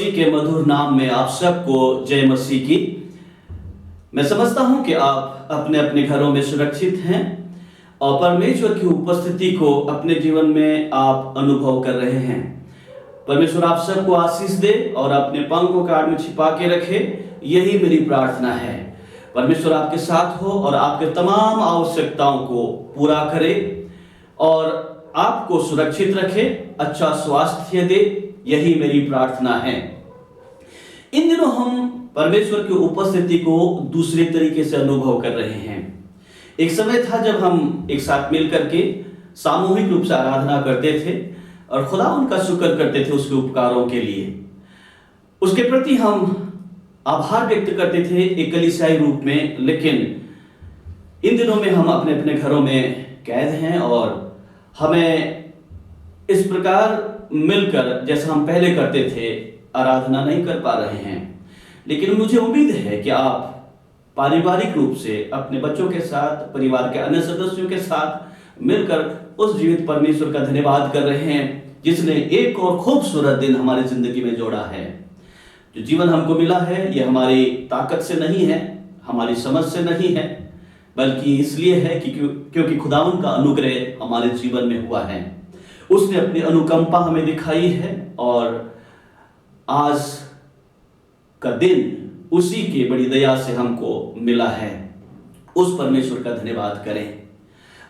मसीह के मधुर नाम में आप सबको जय मसीह की। मैं समझता हूं कि आप अपने अपने घरों में सुरक्षित हैं और परमेश्वर की उपस्थिति को अपने जीवन में आप अनुभव कर रहे हैं। परमेश्वर आप सबको आशीष दे और अपने पंखों के आड़ में छिपा के रखे, यही मेरी प्रार्थना है। परमेश्वर आपके साथ हो और आपके तमाम आवश्यकताओं को पूरा करे और आपको सुरक्षित रखे, अच्छा स्वास्थ्य दे, यही मेरी प्रार्थना है। इन दिनों हम परमेश्वर की उपस्थिति को दूसरे तरीके से अनुभव कर रहे हैं। एक समय था जब हम एक साथ मिल करके सामूहिक रूप से आराधना करते थे और खुदा उनका शुक्र करते थे उसके उपकारों के लिए। उसके प्रति हम आभार व्यक्त करते थे एक कलीसियाई रूप में। लेकिन इन दिनों में हम अपने अपने घरों में कैद हैं और हमें इस प्रकार मिलकर जैसा हम पहले करते थे आराधना नहीं कर पा रहे हैं। लेकिन मुझे उम्मीद है कि आप पारिवारिक रूप से अपने बच्चों के साथ, परिवार के अन्य सदस्यों के साथ मिलकर उस जीवित परमेश्वर का धन्यवाद कर रहे हैं जिसने एक और खूबसूरत दिन हमारी जिंदगी में जोड़ा है। जो जीवन हमको मिला है यह हमारी ताकत से नहीं है, हमारी समझ से नहीं है, बल्कि इसलिए है कि क्योंकि खुदावंद का अनुग्रह हमारे जीवन में हुआ है। उसने अपनी अनुकंपा हमें दिखाई है और आज का दिन उसी की बड़ी दया से हमको मिला है। उस परमेश्वर का धन्यवाद करें।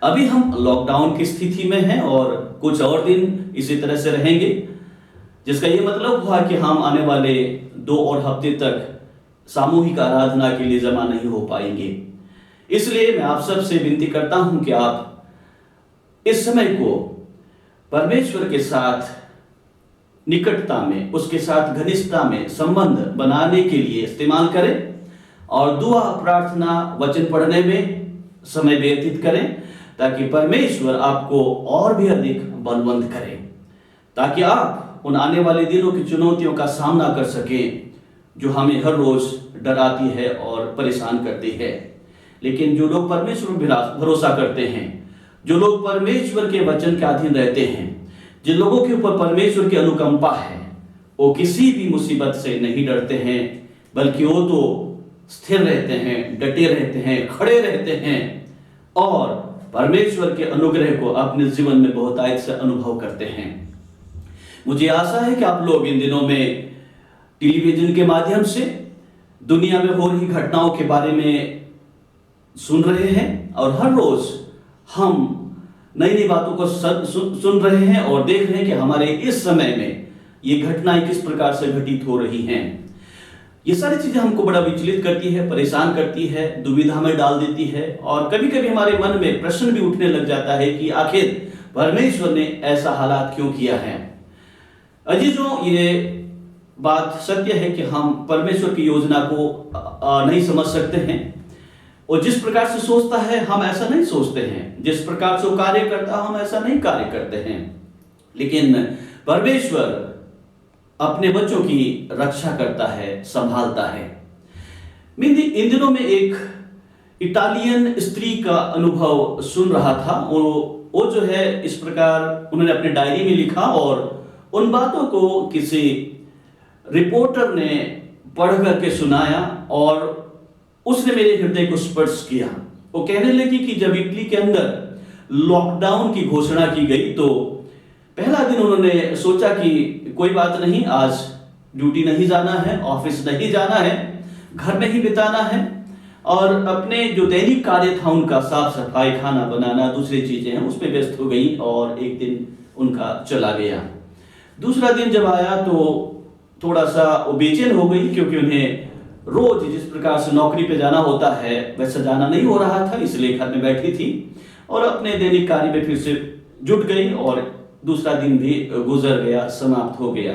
अभी हम लॉकडाउन की स्थिति में हैं और कुछ और दिन इसी तरह से रहेंगे, जिसका ये मतलब हुआ कि हम आने वाले 2 और हफ्ते तक सामूहिक आराधना के लिए जमा नहीं हो पाएंगे। इसलिए मैं आप सबसे विनती करता हूं कि आप इस समय को परमेश्वर के साथ निकटता में, उसके साथ घनिष्ठता में संबंध बनाने के लिए इस्तेमाल करें और दुआ, प्रार्थना, वचन पढ़ने में समय व्यतीत करें ताकि परमेश्वर आपको और भी अधिक बलवंत करे, ताकि आप उन आने वाले दिनों की चुनौतियों का सामना कर सकें जो हमें हर रोज डराती है और परेशान करती है। लेकिन जो लोग परमेश्वर पर भरोसा करते हैं, जो लोग परमेश्वर के वचन के अधीन रहते हैं, जिन लोगों के ऊपर परमेश्वर की अनुकंपा है, वो किसी भी मुसीबत से नहीं डरते हैं, बल्कि वो तो स्थिर रहते हैं, डटे रहते हैं, खड़े रहते हैं और परमेश्वर के अनुग्रह को अपने जीवन में बहुतायत से अनुभव करते हैं। मुझे आशा है कि आप लोग इन दिनों में टेलीविजन के माध्यम से दुनिया में हो रही घटनाओं के बारे में सुन रहे हैं और हर रोज हम नई नई बातों को सुन रहे हैं और देख रहे हैं कि हमारे इस समय में ये घटनाएं किस प्रकार से घटित हो रही हैं। ये सारी चीजें हमको बड़ा विचलित करती है, परेशान करती है, दुविधा में डाल देती है और कभी कभी हमारे मन में प्रश्न भी उठने लग जाता है कि आखिर परमेश्वर ने ऐसा हालात क्यों किया है। अजीजों, ये बात सत्य है कि हम परमेश्वर की योजना को नहीं समझ सकते हैं और जिस प्रकार से सोचता है हम ऐसा नहीं सोचते हैं, जिस प्रकार से कार्य करता हम ऐसा नहीं कार्य करते हैं। लेकिन परमेश्वर अपने बच्चों की रक्षा करता है, संभालता है। इन दिनों में एक इटालियन स्त्री का अनुभव सुन रहा था। वो जो है इस प्रकार उन्होंने अपनी डायरी में लिखा और उन बातों को किसी रिपोर्टर ने पढ़ करके सुनाया और उसने मेरे हृदय को स्पर्श किया। वो कहने लगी कि जब इटली के अंदर लॉकडाउन की घोषणा की गई तो पहला दिन उन्होंने सोचा कि कोई बात नहीं, आज ड्यूटी नहीं जाना है, ऑफिस नहीं जाना है, घर में ही बिताना है और अपने जो दैनिक कार्य था उनका साफ सफाई, खाना बनाना, दूसरी चीजें हैं उसमें व्यस्त हो गई और एक दिन उनका चला गया। दूसरा दिन जब आया तो थोड़ा सा वो बेचैन हो गई क्योंकि उन्हें रोज जिस प्रकार से नौकरी पे जाना होता है वैसा जाना नहीं हो रहा था, इसलिए घर में बैठी थी और अपने दैनिक कार्य में फिर से जुट गई और दूसरा दिन भी गुजर गया, समाप्त हो गया।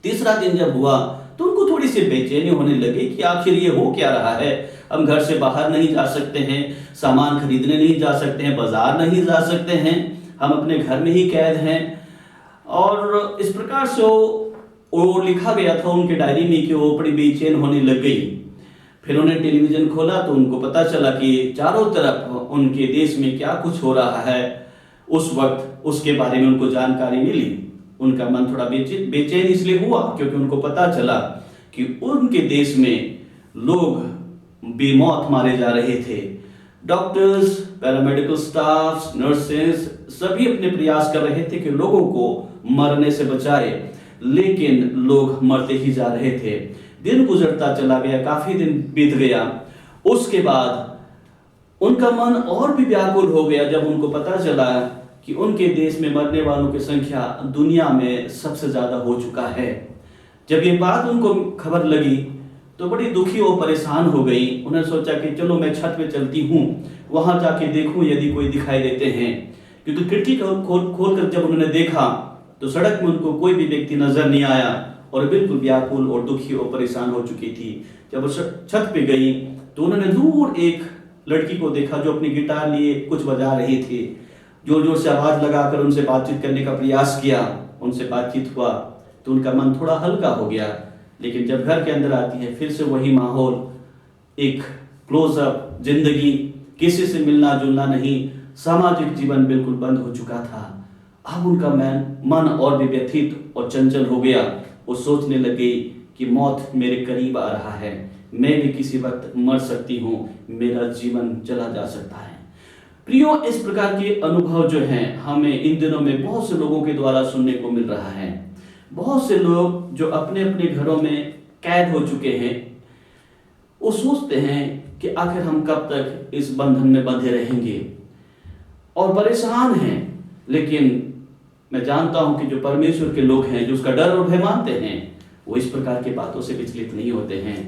तीसरा दिन जब हुआ तो उनको थोड़ी सी बेचैनी होने लगी कि आखिर ये हो क्या रहा है। हम घर से बाहर नहीं जा सकते हैं, सामान खरीदने नहीं जा सकते हैं, बाजार नहीं जा सकते हैं, हम अपने घर में ही कैद हैं। और इस प्रकार से वो लिखा गया था उनके डायरी में कि वो बड़ी बेचैन होने लग गई। फिर उन्हें टेलीविजन खोला तो उनको पता चला कि चारों तरफ उनके देश में क्या कुछ हो रहा है, उस वक्त उसके बारे में उनको जानकारी मिली। उनका मन थोड़ा बेचैन इसलिए हुआ क्योंकि उनको पता चला कि उनके देश में लोग बेमौत मारे जा रहे थे। डॉक्टर्स, पैरामेडिकल स्टाफ, नर्सेस सभी अपने प्रयास कर रहे थे कि लोगों को मरने से बचाए, लेकिन लोग मरते ही जा रहे थे। दिन गुजरता चला गया, काफी दिन बीत गया। उसके बाद उनका मन और भी व्याकुल हो गया जब उनको पता चला कि उनके देश में मरने वालों की संख्या दुनिया में सबसे ज्यादा हो चुका है। जब ये बात उनको खबर लगी तो बड़ी दुखी और परेशान हो गई। उन्होंने सोचा कि चलो मैं छत पे चलती हूँ, वहां जाके देखूं यदि कोई दिखाई देते हैं, क्योंकि खिड़की खोल कर जब उन्होंने देखा तो सड़क में उनको कोई भी व्यक्ति नजर नहीं आया और बिल्कुल व्याकुल और दुखी और परेशान हो चुकी थी। जब वो छत पे गई तो उन्होंने दूर एक लड़की को देखा जो अपनी गिटार लिए कुछ बजा रही थी। जोर जोर से आवाज लगाकर उनसे बातचीत करने का प्रयास किया, उनसे बातचीत हुआ तो उनका मन थोड़ा हल्का हो गया। लेकिन जब घर के अंदर आती है फिर से वही माहौल, एक क्लोजअप जिंदगी, किसी से मिलना जुलना नहीं, सामाजिक जीवन बिल्कुल बंद हो चुका था। अब उनका मन और भी व्यथित और चंचल हो गया। वो सोचने लगी कि मौत मेरे करीब आ रहा है, मैं भी किसी वक्त मर सकती हूँ, मेरा जीवन चला जा सकता है। प्रियो, इस प्रकार के अनुभव जो हैं हमें इन दिनों में बहुत से लोगों के द्वारा सुनने को मिल रहा है। बहुत से लोग जो अपने अपने घरों में कैद हो चुके हैं, वो सोचते हैं कि आखिर हम कब तक इस बंधन में बंधे रहेंगे और परेशान हैं। लेकिन मैं जानता हूं कि जो परमेश्वर के लोग हैं, जो उसका डर और भय मानते हैं, वो इस प्रकार की बातों से विचलित नहीं होते हैं,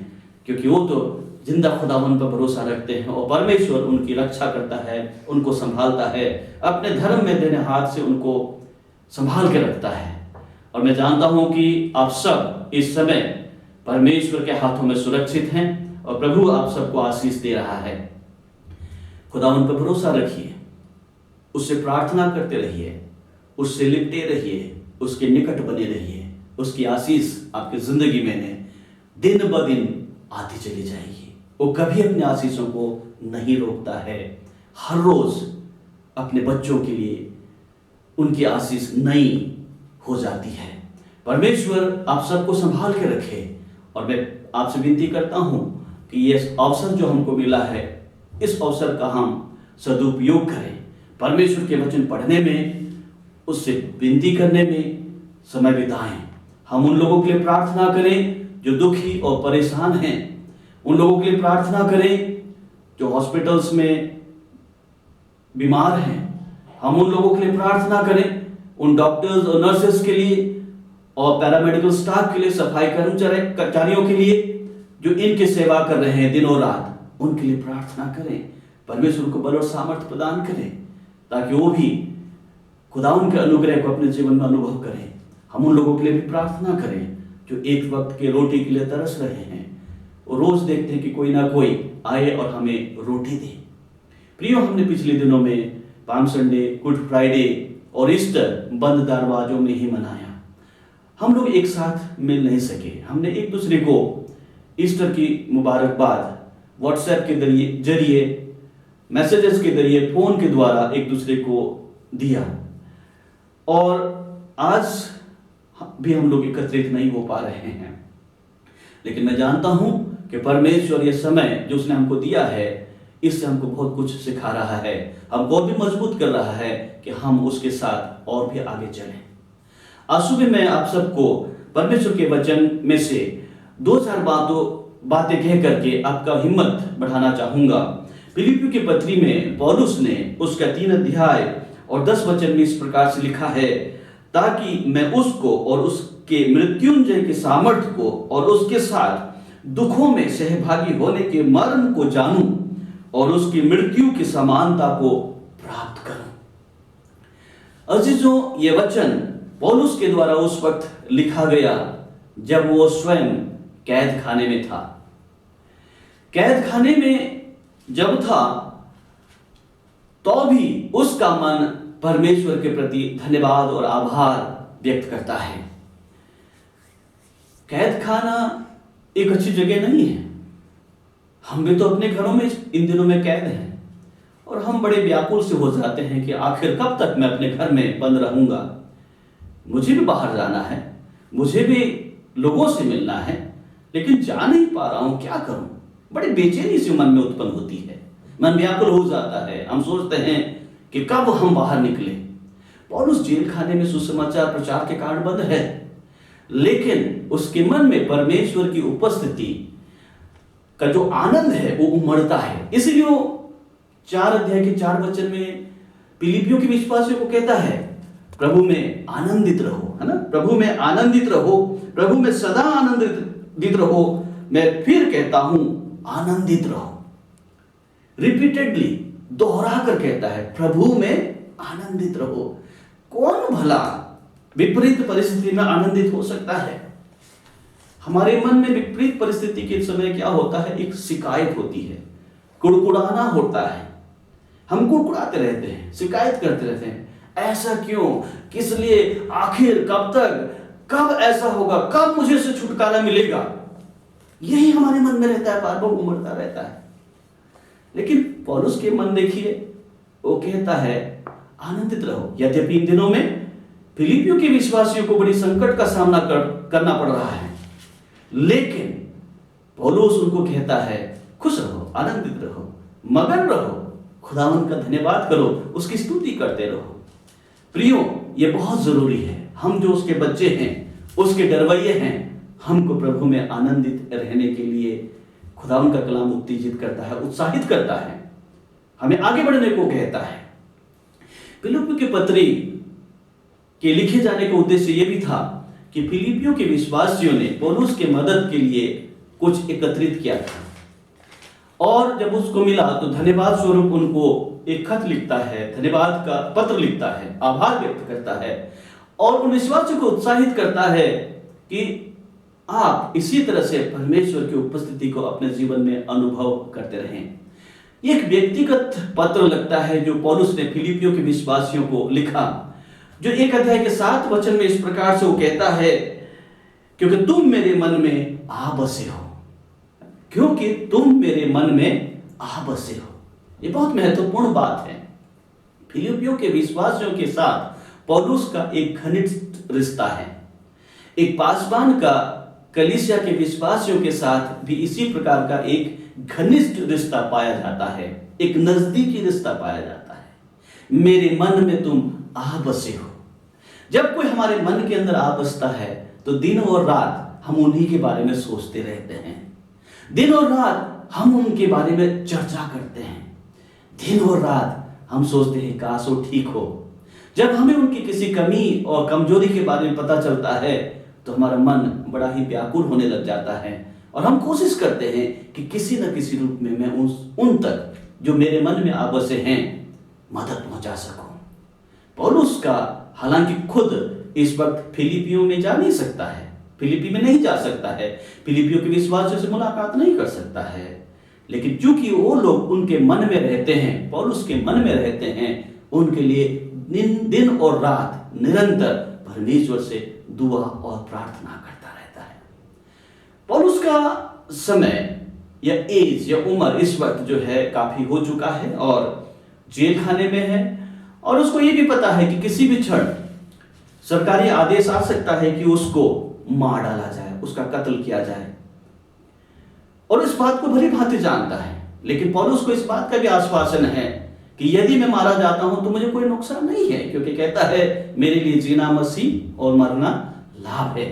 क्योंकि वो तो जिंदा खुदावन पर भरोसा रखते हैं और परमेश्वर उनकी रक्षा करता है, उनको संभालता है, अपने धर्म में देने हाथ से उनको संभाल के रखता है। और मैं जानता हूं कि आप सब इस समय परमेश्वर के हाथों में सुरक्षित हैं और प्रभु आप सबको आशीष दे रहा है। खुदावन पर भरोसा रखिए, उससे प्रार्थना करते रहिए, उससे लिपटे रहिए, उसके निकट बने रहिए। उसकी आशीष आपकी जिंदगी में दिन ब दिन आती चली जाएगी। वो कभी अपने आशीषों को नहीं रोकता है। हर रोज अपने बच्चों के लिए उनकी आशीष नई हो जाती है। परमेश्वर आप सबको संभाल के रखे। और मैं आपसे विनती करता हूं कि ये अवसर जो हमको मिला है, इस अवसर का हम सदुपयोग करें। परमेश्वर के वचन पढ़ने में, उससे विनती करने में समय बिताएं। हम उन लोगों के लिए प्रार्थना करें जो दुखी और परेशान हैं, उन लोगों के लिए प्रार्थना करें जो हॉस्पिटल्स में बीमार हैं। हम उन लोगों के लिए प्रार्थना करें, उन डॉक्टर्स और नर्सेस के लिए और पैरामेडिकल स्टाफ के लिए, सफाई कर्मचारियों के लिए जो इनकी सेवा कर रहे हैं दिनों रात, उनके लिए प्रार्थना करें। परमेश्वर को बल और सामर्थ्य प्रदान करें ताकि वो भी खुदावन के अनुग्रह को अपने जीवन में अनुभव करें। हम उन लोगों के लिए भी प्रार्थना करें जो एक वक्त के रोटी के लिए तरस रहे हैं और रोज देखते हैं कि कोई ना कोई आए और हमें रोटी दे। प्रियो, हमने पिछले दिनों में पाम संडे, गुड फ्राइडे और ईस्टर बंद दरवाजों में ही मनाया। हम लोग एक साथ मिल नहीं सके। हमने एक दूसरे को ईस्टर की मुबारकबाद व्हाट्सएप के जरिए, मैसेजेस के जरिए, फोन के द्वारा एक दूसरे को दिया। और आज भी हम लोग एकत्रित नहीं हो पा रहे हैं, लेकिन मैं जानता हूं कि परमेश्वर ये समय जो उसने हमको दिया है, इससे हमको बहुत कुछ सिखा रहा है, हमको और भी मजबूत कर रहा है कि हम उसके साथ और भी आगे चलें। आज सुबह मैं आप सबको परमेश्वर के वचन में से 2-4 बातें कह करके आपका हिम्मत बढ़ाना चाहूंगा। फिलिप्पियों की पत्री में पौलुस ने उसका 3 अध्याय और 10 वचन में इस प्रकार से लिखा है, ताकि मैं उसको और उसके मृत्युंजय के सामर्थ्य को और उसके साथ दुखों में सहभागी होने के मर्म को जानूं और उसकी मृत्यु की समानता को प्राप्त करूं। अजीजों, ये वचन पौलुस के द्वारा उस वक्त लिखा गया जब वो स्वयं कैद खाने में था। कैद खाने में जब था तो भी उसका मन परमेश्वर के प्रति धन्यवाद और आभार व्यक्त करता है। कैद खाना एक अच्छी जगह नहीं है। हम भी तो अपने घरों में इन दिनों में कैद हैं और हम बड़े व्याकुल से हो जाते हैं कि आखिर कब तक मैं अपने घर में बंद रहूंगा। मुझे भी बाहर जाना है, मुझे भी लोगों से मिलना है, लेकिन जा नहीं पा रहा हूं, क्या करूं। बड़ी बेचैनी सी मन में उत्पन्न होती है, मन व्याकुल हो जाता है। हम सोचते हैं कि कब हम बाहर निकले। पौलुस जेल खाने में सुसमाचार प्रचार के कारण बंद है, लेकिन उसके मन में परमेश्वर की उपस्थिति का जो आनंद है वो उमड़ता है। इसलिए वो 4 अध्याय के 4 वचन में फिलिपियों के विश्वासियों को कहता है, प्रभु में आनंदित रहो, है ना। प्रभु में आनंदित रहो, प्रभु में सदा आनंदित रहो। मैं फिर कहता हूं, आनंदित रहो। रिपीटेडली दोहरा कर कहता है, प्रभु में आनंदित रहो। कौन भला विपरीत परिस्थिति में आनंदित हो सकता है? हमारे मन में विपरीत परिस्थिति के समय क्या होता है? एक शिकायत होती है, कुड़कुड़ाना होता है। हम कुड़कुड़ाते रहते हैं, शिकायत करते रहते हैं, ऐसा क्यों, किस लिए, आखिर कब तक, कब ऐसा होगा, कब मुझे से छुटकारा मिलेगा। यही हमारे मन में रहता है, बार बार उमड़ता रहता है। लेकिन पौलुस के मन देखिए, वो कहता है आनंदित रहो। यद्यपि इन दिनों में फिलिपियों के विश्वासियों को बड़ी संकट का सामना करना पड़ रहा है, लेकिन पौलुस उनको कहता है खुश रहो, आनंदित रहो, मगन रहो, खुदावंत का धन्यवाद करो, उसकी स्तुति करते रहो। प्रियो, ये बहुत जरूरी है। हम जो उसके बच्चे हैं, उसके डरवैये हैं, हमको प्रभु में आनंदित रहने के लिए खुदावंत का कलाम उत्तेजित करता है, उत्साहित करता है, हमें आगे बढ़ने को कहता है। फिलिपियों की पत्री के लिखे जाने का उद्देश्य यह भी था कि फिलिपियों के विश्वासियों ने पौलुस के मदद के लिए कुछ एकत्रित किया था, और जब उसको मिला तो धन्यवाद स्वरूप उनको एक खत लिखता है, धन्यवाद का पत्र लिखता है, आभार व्यक्त करता है, और उन विश्वासियों को उत्साहित करता है कि आप इसी तरह से परमेश्वर की उपस्थिति को अपने जीवन में अनुभव करते रहें। एक व्यक्तिगत पत्र लगता है जो पौलुस ने फिलिपियों के विश्वासियों को लिखा, जो 1 अध्याय के 7 वचन में इस प्रकार से वो कहता है, क्योंकि तुम मेरे मन में आ बसे हो, क्योंकि तुम मेरे मन में आ बसे हो। ये बहुत महत्वपूर्ण बात है। फिलिपियों के विश्वासियों के साथ पौलुस का एक घनिष्ठ रिश्ता है। एक पासवान का कलीसिया के विश्वासियों के साथ भी इसी प्रकार का एक घनिष्ठ रिश्ता पाया जाता है, एक नजदीकी रिश्ता पाया जाता है। मेरे मन में तुम आ बसे हो। जब कोई हमारे मन के अंदर आ बसता है तो दिन और रात हम उन्हीं के बारे में सोचते रहते हैं, दिन और रात हम उनके बारे में चर्चा करते हैं, दिन और रात हम सोचते हैं काश वो ठीक हो। जब हमें उनकी किसी कमी और कमजोरी के बारे में पता चलता है तो हमारा मन बड़ा ही व्याकुल होने लग जाता है, और हम कोशिश करते हैं कि किसी न किसी रूप में मैं उन तक जो मेरे मन में आ बसे हैं मदद पहुंचा सकूं। पौलुस का हालांकि खुद इस वक्त फिलिपियों में जा नहीं सकता है, फिलिपी में नहीं जा सकता है, फिलिपियों के विश्वासियों से मुलाकात नहीं कर सकता है, लेकिन चूंकि वो लोग उनके मन में रहते हैं, पौलुस के मन में रहते हैं, उनके लिए दिन और रात निरंतर परमेश्वर से दुआ और प्रार्थना करता रहता है। पौलुस का समय या एज या उम्र इस वक्त जो है काफी हो चुका है और जेल खाने में है, और उसको ये भी पता है कि किसी भी क्षण सरकारी आदेश आ सकता है कि उसको मार डाला जाए, उसका कत्ल किया जाए, और इस बात को भली भांति जानता है। लेकिन पौलुस को इस बात का भी आश्वासन है कि यदि मैं मारा जाता हूं तो मुझे कोई नुकसान नहीं है, क्योंकि कहता है मेरे लिए जीना मसीह और मरना लाभ है।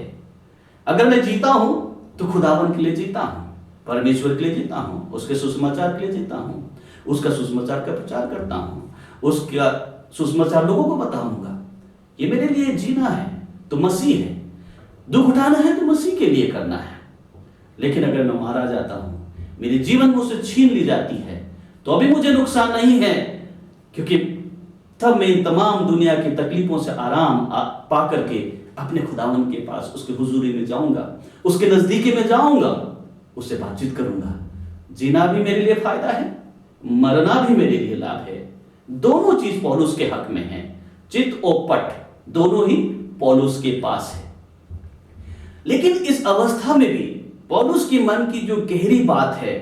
अगर मैं जीता हूं तो खुदावन के लिए जीता हूं, परमेश्वर के लिए जीता हूं, उसके सुसमाचार के लिए जीता हूं, उसका सुसमाचार का प्रचार करता हूं, उसका सुसमाचार लोगों को बताऊंगा। ये मेरे लिए जीना है तो मसीह है, दुख उठाना है तो मसीह के लिए करना है। लेकिन अगर मैं मारा जाता हूं, मेरे जीवन मुझसे छीन ली जाती है, तो अभी मुझे नुकसान नहीं है, क्योंकि तब मैं इन तमाम दुनिया की तकलीफों से आराम पा करके अपने खुदावन के पास, उसके हुजूरी में जाऊंगा, उसके नजदीकी में जाऊंगा, उससे बातचीत करूंगा। जीना भी मेरे लिए फायदा है, मरना भी मेरे लिए लाभ है। दोनों चीज पौलुस के हक में है, चित और पट दोनों ही पौलुस के पास है। लेकिन इस अवस्था में भी पौलुस की मन की जो गहरी बात है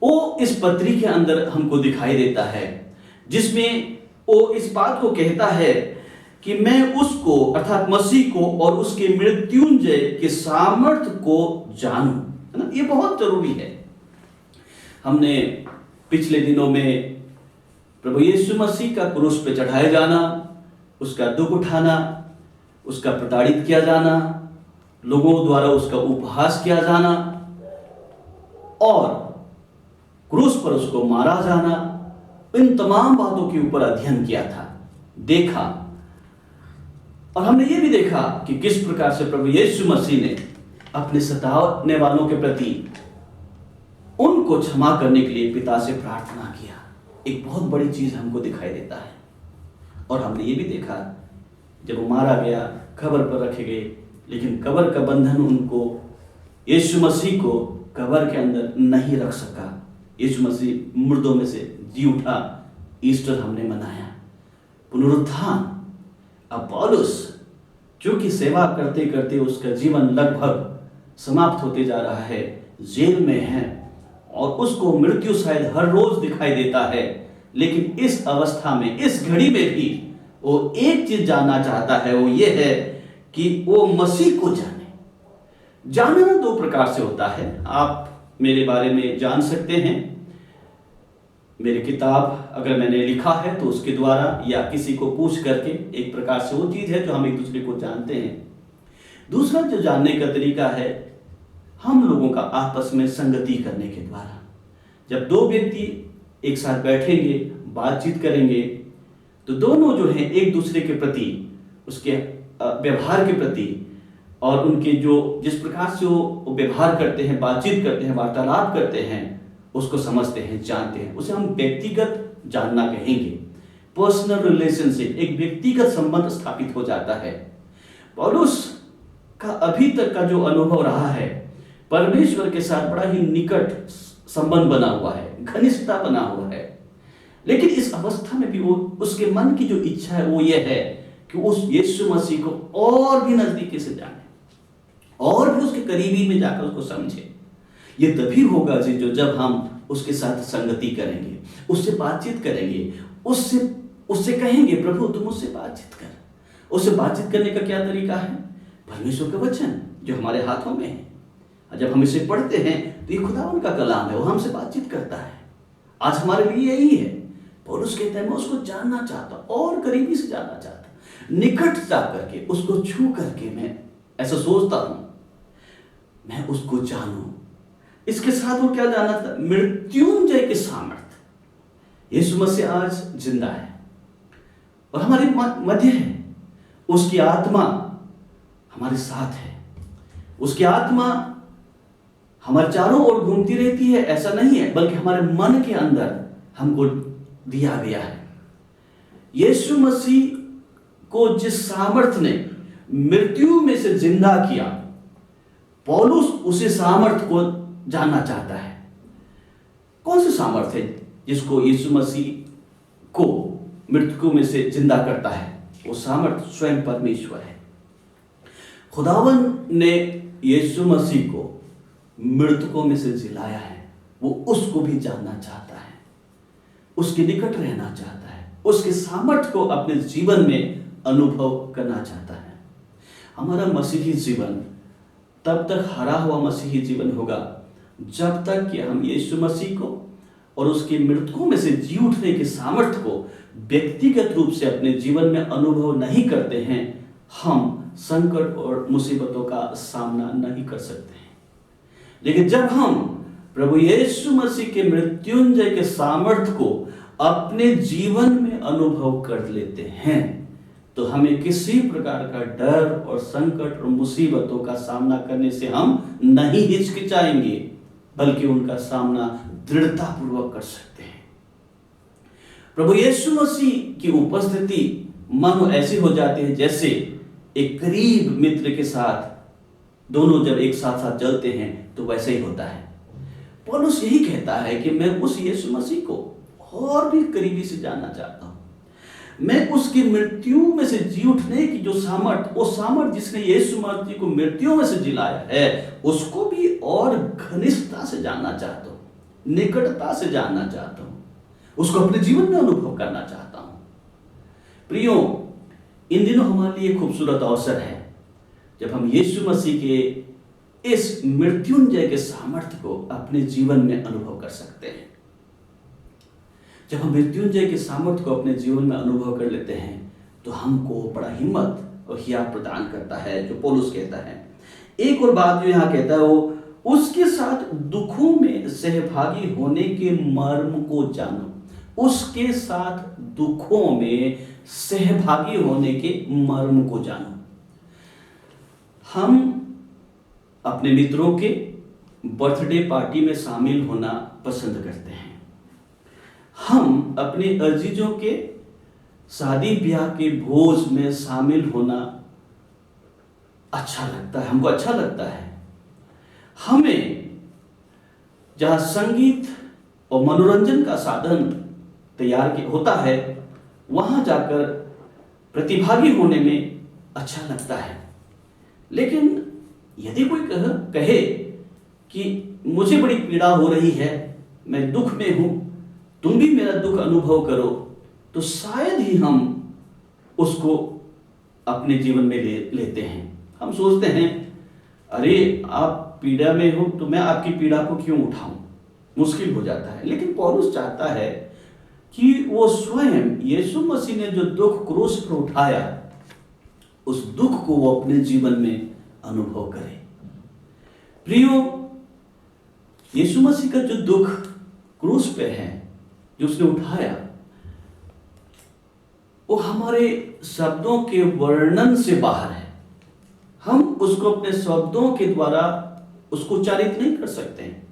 वो इस पत्री के अंदर हमको दिखाई देता है, जिसमें वो इस बात को कहता है कि मैं उसको अर्थात मसीह को और उसके मृत्युंजय के सामर्थ्य को जानूं, है ना। ये बहुत जरूरी है। हमने पिछले दिनों में प्रभु यीशु मसीह का क्रूस पे चढ़ाया जाना, उसका दुख उठाना, उसका प्रताड़ित किया जाना, लोगों द्वारा उसका उपहास किया जाना और क्रूस पर उसको मारा जाना, इन तमाम बातों के ऊपर अध्ययन किया था, देखा। और हमने ये भी देखा कि किस प्रकार से प्रभु यीशु मसीह ने अपने सताने वालों के प्रति उनको क्षमा करने के लिए पिता से प्रार्थना किया। एक बहुत बड़ी चीज हमको दिखाई देता है। और हमने ये भी देखा जब वो मारा गया, कब्र पर रखे गए, लेकिन कब्र का बंधन उनको, यीशु मसीह को कब्र के अंदर नहीं रख सका। यीशु मसीह मुर्दों में से जी उठा। ईस्टर हमने मनाया, पुनरुत्थान। अब पौलुस जो कि सेवा करते करते उसका जीवन लगभग समाप्त होते जा रहा है, जेल में है और उसको मृत्यु शायद हर रोज दिखाई देता है, लेकिन इस अवस्था में, इस घड़ी में भी वो एक चीज जानना चाहता है, वो ये है कि वो मसीह को जाने। जानना दो प्रकार से होता है। आप मेरे बारे में जान सकते हैं, मेरी किताब अगर मैंने लिखा है तो उसके द्वारा, या किसी को पूछ करके, एक प्रकार से वो चीज है जो हम एक दूसरे को जानते हैं। दूसरा जो जानने का तरीका है, हम लोगों का आपस में संगति करने के द्वारा। जब दो व्यक्ति एक साथ बैठेंगे, बातचीत करेंगे, तो दोनों जो हैं एक दूसरे के प्रति, उसके व्यवहार के प्रति और उनके जो जिस प्रकार से वो व्यवहार करते हैं, बातचीत करते हैं, वार्तालाप करते हैं, उसको समझते हैं, जानते हैं। उसे हम व्यक्तिगत जानना कहेंगे। पर्सनल रिलेशनशिप, एक व्यक्तिगत संबंध स्थापित हो जाता है। पौलुस का अभी तक का जो अनुभव रहा है, परमेश्वर के साथ बड़ा ही निकट संबंध बना हुआ है, घनिष्ठता बना हुआ है। लेकिन इस अवस्था में भी वो, उसके मन की जो इच्छा है वो ये है कि उस यीशु मसीह को और भी नजदीकी से जाने और भी उसके करीबी में जाकर उसको समझे। ये तभी होगा जी जो जब हम उसके साथ संगति करेंगे, उससे बातचीत करेंगे, उससे कहेंगे प्रभु तुम उससे बातचीत कर। उससे बातचीत करने का क्या तरीका है? परमेश्वर का वचन जो हमारे हाथों में है। जब हम इसे पढ़ते हैं तो ये खुदावन का कलाम है, वो हमसे बातचीत करता है। आज हमारे लिए यही है। पौलुस कहता है मैं उसको जानना चाहता, और करीबी से जानना चाहता, निकट जा करके, उसको छू करके मैं ऐसा सोचता हूं मैं उसको जानूं। इसके साथ वो क्या जानना था? मृत्युंजय के सामर्थ्य। यीशु मसीह आज जिंदा है और हमारे मध्य है। उसकी आत्मा हमारे साथ है। उसकी आत्मा हमारे चारों ओर घूमती रहती है, ऐसा नहीं है, बल्कि हमारे मन के अंदर हमको दिया गया है। यीशु मसीह को जिस सामर्थ्य ने मृत्यु में से जिंदा किया, पौलुस उसी सामर्थ्य को जानना चाहता है। कौन सा सामर्थ्य है जिसको यीशु मसीह को मृत्यु में से जिंदा करता है? वो सामर्थ्य स्वयं परमेश्वर है। खुदावन ने यीशु मसीह को मृतकों में से जिलाया है। वो उसको भी जानना चाहता है, उसके निकट रहना चाहता है, उसके सामर्थ्य को अपने जीवन में अनुभव करना चाहता है। हमारा मसीही जीवन तब तक हरा हुआ मसीही जीवन होगा जब तक कि हम यीशु मसीह को और उसके मृतकों में से जी उठने के सामर्थ्य को व्यक्तिगत रूप से अपने जीवन में अनुभव नहीं करते हैं, हम संकट और मुसीबतों का सामना नहीं कर सकते हैं। लेकिन जब हम प्रभु यीशु मसीह के मृत्युंजय के सामर्थ्य को अपने जीवन में अनुभव कर लेते हैं, तो हमें किसी प्रकार का डर और संकट और मुसीबतों का सामना करने से हम नहीं हिचकिचाएंगे, बल्कि उनका सामना दृढ़ता पूर्वक कर सकते हैं। प्रभु यीशु मसीह की उपस्थिति मानो ऐसी हो जाती है जैसे एक करीब मित्र के साथ दोनों जब एक साथ साथ चलते हैं तो वैसे ही होता है। पौलुस यही कहता है कि मैं उस यीशु मसीह को और भी करीबी से जानना चाहता हूं। मैं उसकी मृत्यु में से जी उठने की जो सामर्थ, वो सामर्थ जिसने यीशु मसीह को मृत्यु में से जिलाया है, उसको भी और घनिष्ठता से जानना चाहता हूं, निकटता से जानना चाहता हूं, उसको अपने जीवन में अनुभव करना चाहता हूं। प्रियो, इन दिनों हमारे लिए खूबसूरत अवसर है जब हम यीशु मसीह के इस मृत्युंजय के सामर्थ्य को अपने जीवन में अनुभव कर सकते हैं। जब हम मृत्युंजय के सामर्थ्य को अपने जीवन में अनुभव कर लेते हैं तो हमको बड़ा हिम्मत और हिया प्रदान करता है, जो पौलुस कहता है। एक और बात जो यहाँ कहता है वो उसके साथ दुखों में सहभागी होने के मर्म को जानो। उसके साथ दुखों में सहभागी होने के मर्म को जानो। हम अपने मित्रों के बर्थडे पार्टी में शामिल होना पसंद करते हैं। हम अपने अजीजों के शादी ब्याह के भोज में शामिल होना अच्छा लगता है, हमको अच्छा लगता है। हमें जहां संगीत और मनोरंजन का साधन तैयार होता है वहां जाकर प्रतिभागी होने में अच्छा लगता है। लेकिन यदि कोई कहे कि मुझे बड़ी पीड़ा हो रही है, मैं दुख में हूं, तुम भी मेरा दुख अनुभव करो, तो शायद ही हम उसको अपने जीवन में लेते हैं। हम सोचते हैं अरे आप पीड़ा में हो तो मैं आपकी पीड़ा को क्यों उठाऊं, मुश्किल हो जाता है। लेकिन पौलुस चाहता है कि वो स्वयं यीशु मसीह ने जो दुख क्रूस पर उठाया उस दुख को वो अपने जीवन में अनुभव करे। प्रियो, यीशु मसीह का जो दुख क्रूस पे है, जो उसने उठाया, वो हमारे शब्दों के वर्णन से बाहर है। हम उसको अपने शब्दों के द्वारा उसको उच्चारित नहीं कर सकते हैं।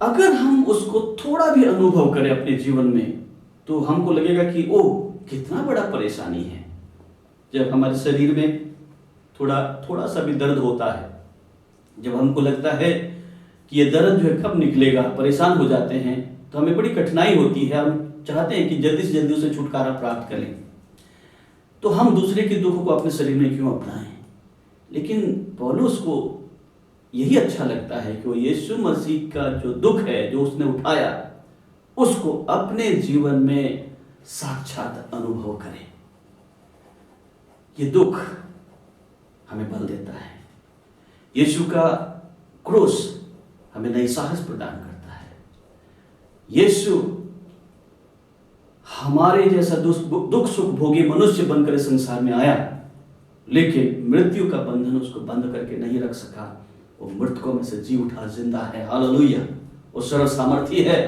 अगर हम उसको थोड़ा भी अनुभव करें अपने जीवन में तो हमको लगेगा कि ओ कितना बड़ा परेशानी है। जब हमारे शरीर में थोड़ा सा भी दर्द होता है, जब हमको लगता है कि ये दर्द जो है कब निकलेगा, परेशान हो जाते हैं, तो हमें बड़ी कठिनाई होती है। हम चाहते हैं कि जल्दी से जल्दी उसे छुटकारा प्राप्त करें, तो हम दूसरे के दुख को अपने शरीर में क्यों अपनाएं। लेकिन पौलुस को यही अच्छा लगता है कि वो यीशु मसीह का जो दुख है, जो उसने उठाया, उसको अपने जीवन में साक्षात अनुभव करे। ये दुख हमें बल देता है। यीशु का क्रूस हमें नई साहस प्रदान करता है। यीशु हमारे जैसा दुख सुख भोगी मनुष्य बनकर संसार में आया, लेकिन मृत्यु का बंधन उसको बंद करके नहीं रख सका। वो मृतकों में से जी उठा, जिंदा है। हालेलुया। वो सर्व सामर्थी है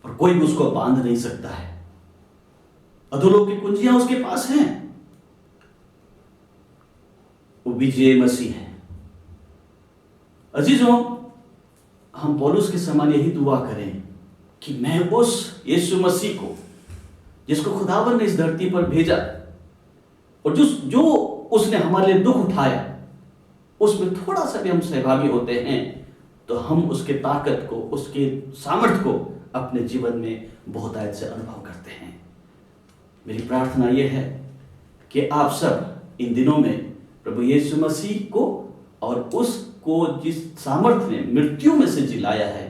और कोई भी उसको बांध नहीं सकता है। अधोलोक की कुंजियां उसके पास हैं। वो विजय मसीह है। अजीजों, हम पौलुस के समान यही दुआ करें कि मैं उस यीशु मसीह को, जिसको खुदावन ने इस धरती पर भेजा और जो उसने हमारे लिए दुख उठाया, उसमें थोड़ा सा भी हम सहभागी होते हैं तो हम उसके ताकत को, उसके सामर्थ्य को अपने जीवन में बहुतायत से अनुभव करते हैं। मेरी प्रार्थना यह है कि आप सब इन दिनों में प्रभु यीशु मसीह को और उसको जिस सामर्थ्य ने मृत्यु में से जिलाया है,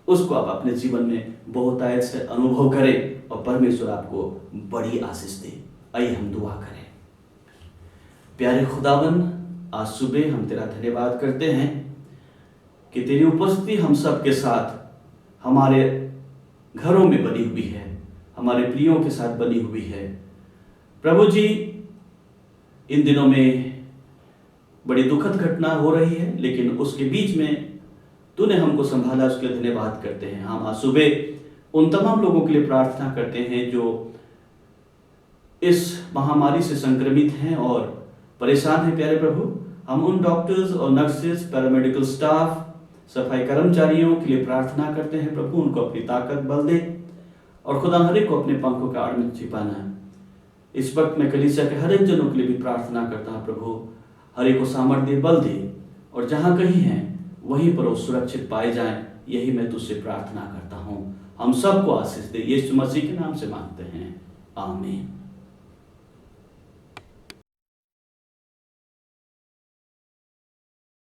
उसको आप अपने जीवन में बहुतायत से अनुभव करें और परमेश्वर आपको बड़ी आशीष दे। आइए हम दुआ करें। प्यारे खुदावन, आज सुबह हम तेरा धन्यवाद करते हैं कि तेरी उपस्थिति हम सब के साथ हमारे घरों में बनी हुई है, हमारे प्रियों के साथ बनी हुई है। प्रभु जी, इन दिनों में बड़ी दुखद घटना हो रही है, लेकिन उसके बीच में तूने हमको संभाला, उसके लिए धन्यवाद करते हैं। हम आज सुबह उन तमाम लोगों के लिए प्रार्थना करते हैं जो इस महामारी से संक्रमित हैं और परेशान हैं। प्यारे प्रभु, हम उन डॉक्टर्स और नर्सेस, पैरामेडिकल स्टाफ, सफाई कर्मचारियों के लिए प्रार्थना करते हैं। प्रभु, उनको अपनी ताकत बल दे और खुदा हर एक को अपने पंखों का आड़ में छिपाना है। इस वक्त मैं कलीसिया के हर एक जनों के लिए भी प्रार्थना करता हूँ। प्रभु, हर एक को सामर्थ्य दे, बल दे, और जहाँ कहीं हैं वहीं पर वो सुरक्षित पाए जाएं। यही मैं तुझसे प्रार्थना करता हूँ। हम सबको आशीष दे। यीशु मसीह के नाम से मांगते हैं, आमीन।